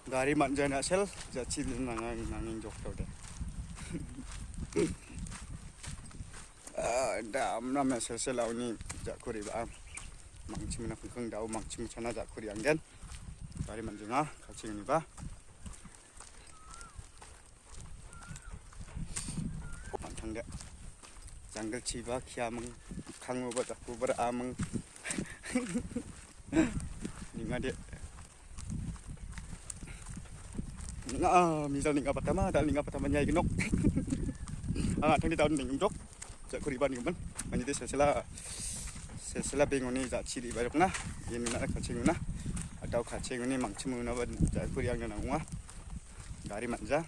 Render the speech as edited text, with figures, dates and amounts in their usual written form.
Gari manja nak sel, jadi nanging jok tau deh. Dam nama sel lau ni jak kuri ba. Mangci mana keng dau mangci macana jak kuri anggen. Gari manja ngah kacing ni ba. Pantang deh. Jungle ciba kia meng kangu ba tak kubar ameng. Ninga deh. Misal ninga pertama, dah ninga pertama nyai genok. Tang di tahun ning jok. Jak kuriban ni man. Manjadi sela bengon ni jak ciri barok na. Ini nak kacing na. Atau kacing ni mangci mana ban jak kuri ang na ngah. Gari manja.